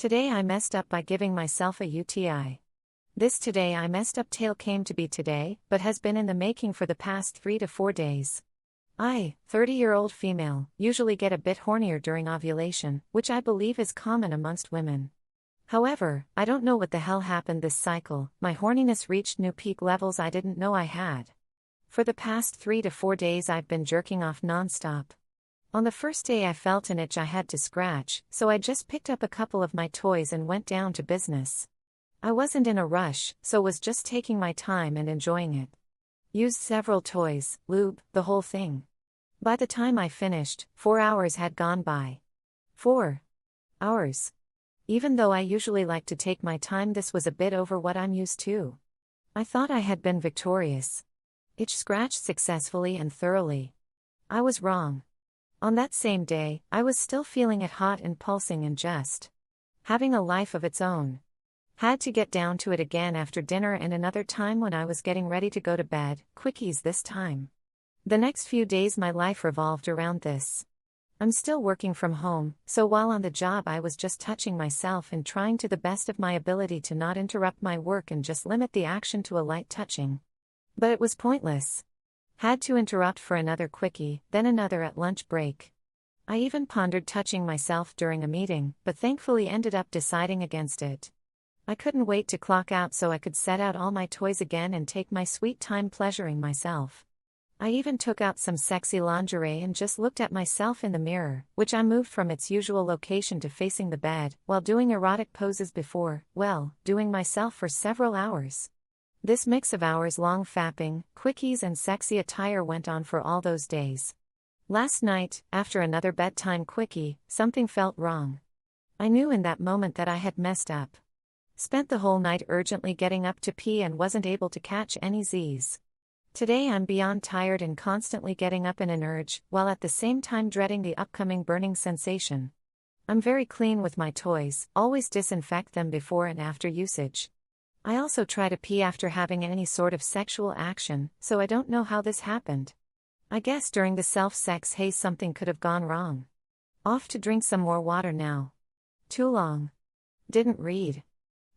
Today I messed up by giving myself a UTI. This today I messed up tale came to be today, but has been in the making for the past 3 to 4 days. I, 30-year-old female, usually get a bit hornier during ovulation, which I believe is common amongst women. However, I don't know what the hell happened this cycle. My horniness reached new peak levels I didn't know I had. For the past 3 to 4 days I've been jerking off non-stop. On the first day I felt an itch I had to scratch, so I just picked up a couple of my toys and went down to business. I wasn't in a rush, so was just taking my time and enjoying it. Used several toys, lube, the whole thing. By the time I finished, 4 hours had gone by. 4 hours. Even though I usually like to take my time, this was a bit over what I'm used to. I thought I had been victorious. Itch scratched successfully and thoroughly. I was wrong. On that same day, I was still feeling it hot and pulsing and just having a life of its own. Had to get down to it again after dinner and another time when I was getting ready to go to bed, quickies this time. The next few days my life revolved around this. I'm still working from home, so while on the job I was just touching myself and trying to the best of my ability to not interrupt my work and just limit the action to a light touching. But it was pointless. Had to interrupt for another quickie, then another at lunch break. I even pondered touching myself during a meeting, but thankfully ended up deciding against it. I couldn't wait to clock out so I could set out all my toys again and take my sweet time pleasuring myself. I even took out some sexy lingerie and just looked at myself in the mirror, which I moved from its usual location to facing the bed, while doing erotic poses before, doing myself for several hours. This mix of hours-long fapping, quickies and sexy attire went on for all those days. Last night, after another bedtime quickie, something felt wrong. I knew in that moment that I had messed up. Spent the whole night urgently getting up to pee and wasn't able to catch any Z's. Today I'm beyond tired and constantly getting up in an urge, while at the same time dreading the upcoming burning sensation. I'm very clean with my toys, always disinfect them before and after usage. I also try to pee after having any sort of sexual action, so I don't know how this happened. I guess during the self-sex haze something could have gone wrong. Off to drink some more water now. Too long. Didn't read.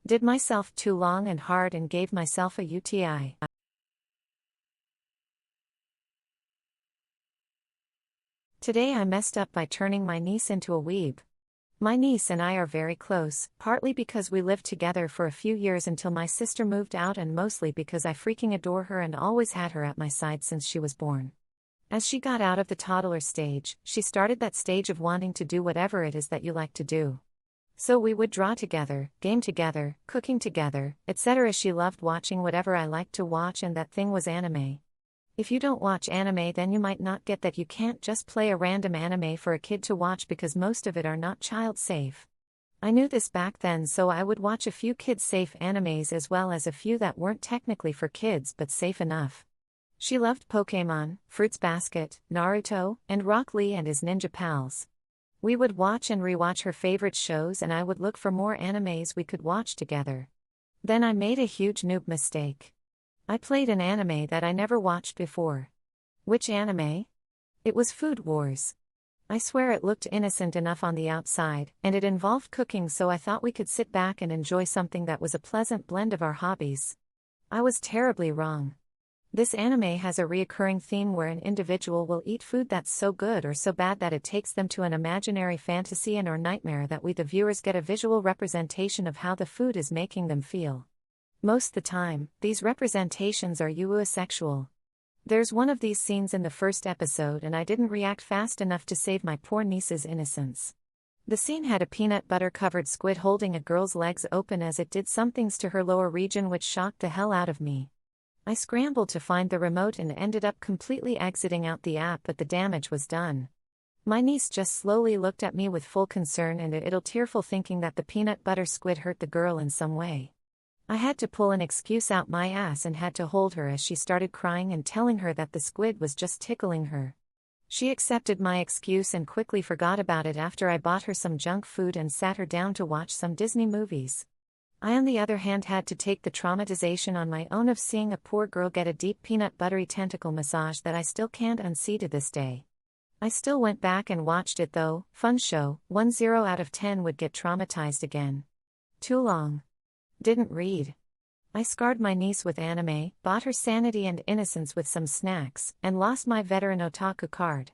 Did myself too long and hard and gave myself a UTI. Today I messed up by turning my niece into a weeb. My niece and I are very close, partly because we lived together for a few years until my sister moved out and mostly because I freaking adore her and always had her at my side since she was born. As she got out of the toddler stage, she started that stage of wanting to do whatever it is that you like to do. So we would draw together, game together, cooking together, etc. She loved watching whatever I liked to watch, and that thing was anime. If you don't watch anime, then you might not get that you can't just play a random anime for a kid to watch because most of it are not child safe. I knew this back then, so I would watch a few kid safe animes as well as a few that weren't technically for kids but safe enough. She loved Pokemon, Fruits Basket, Naruto, and Rock Lee and his ninja pals. We would watch and rewatch her favorite shows and I would look for more animes we could watch together. Then I made a huge noob mistake. I played an anime that I never watched before. Which anime? It was Food Wars. I swear it looked innocent enough on the outside, and it involved cooking, so I thought we could sit back and enjoy something that was a pleasant blend of our hobbies. I was terribly wrong. This anime has a reoccurring theme where an individual will eat food that's so good or so bad that it takes them to an imaginary fantasy and or nightmare that we the viewers get a visual representation of how the food is making them feel. Most the time, these representations are asexual. There's one of these scenes in the first episode and I didn't react fast enough to save my poor niece's innocence. The scene had a peanut butter covered squid holding a girl's legs open as it did some things to her lower region which shocked the hell out of me. I scrambled to find the remote and ended up completely exiting out the app, but the damage was done. My niece just slowly looked at me with full concern and a little tearful, thinking that the peanut butter squid hurt the girl in some way. I had to pull an excuse out my ass and had to hold her as she started crying and telling her that the squid was just tickling her. She accepted my excuse and quickly forgot about it after I bought her some junk food and sat her down to watch some Disney movies. I on the other hand had to take the traumatization on my own of seeing a poor girl get a deep peanut buttery tentacle massage that I still can't unsee to this day. I still went back and watched it though. Fun show, 10 out of 10 would get traumatized again. Too long. Didn't read. I scarred my niece with anime, bought her sanity and innocence with some snacks, and lost my veteran otaku card.